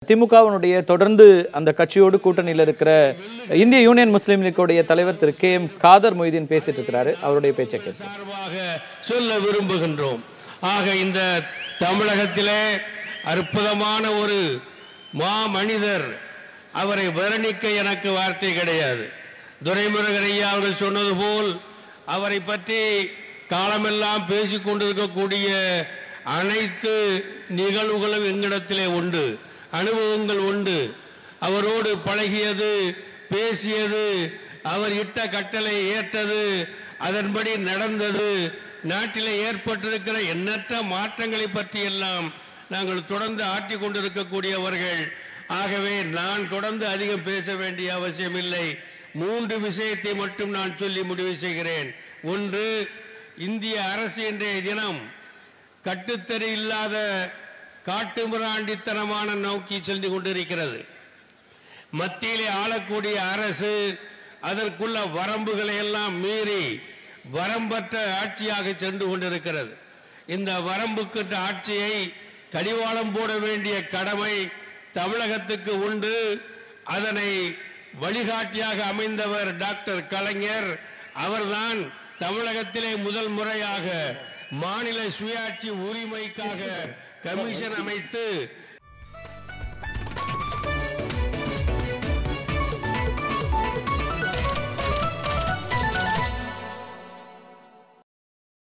திமுகவினுடைய தொடர்ந்து அந்த கட்சியோடு கூட்டணியில் இருக்கிற இந்திய யூனியன் முஸ்லீம் லீக்குடைய தலைவர் திரு KM காதர் மொய்தீன் பேசிட்டு இருக்கிறாரு. அவருடைய பேச்சை சார்பாக சொல்ல விரும்புகின்றோம். ஆக இந்த தமிழகத்திலே அற்புதமான ஒரு மனிதர், அவரை வர்ணிக்க எனக்கு வார்த்தை கிடையாது. துரைமுருகன் ஐயா அவர்கள் சொன்னது போல் அவரை பற்றி காலமெல்லாம் பேசிக் கொண்டிருக்கக்கூடிய அனைத்து நிகழ்வுகளும் எங்களிடத்திலே உண்டு, அனுபவங்கள் உண்டு. அவரோடு பழகியது, பேசியது, அவர் இட்ட கட்டளை ஏற்றது, அதன்படி நடந்தது, நாட்டிலே ஏற்பட்டிருக்கிற எண்ணற்ற மாற்றங்களை பற்றி எல்லாம் நாங்கள் தொடர்ந்து ஆட்டிக் கொண்டிருக்கக்கூடியவர்கள். ஆகவே நான் தொடர்ந்து அதிகம் பேச வேண்டிய அவசியம் இல்லை. 3 விஷயத்தை மட்டும் நான் சொல்லி முடிவு செய்கிறேன். ஒன்று, இந்திய அரசு இன்றைய தினம் கட்டுத்தறி இல்லாத காட்டுமிராண்டித்தனமான நோக்கி சென்று கொண்டிருக்கிறது. மத்தியிலே ஆளக்கூடிய அரசு அதற்குள்ள வரம்புகளை எல்லாம் மீறி வரம்பற்ற ஆட்சியாக சென்று கொண்டிருக்கிறது. இந்த வரம்புக்கு ஆட்சியை கடிவாளம் போட வேண்டிய கடமை தமிழகத்துக்கு உண்டு. அதனை வழிகாட்டியாக அமைந்தவர் டாக்டர் கலைஞர். அவர்தான் தமிழகத்திலே முதல் முறையாக மாநில சுயாட்சி உரிமைக்காக கமிஷன் அமைத்து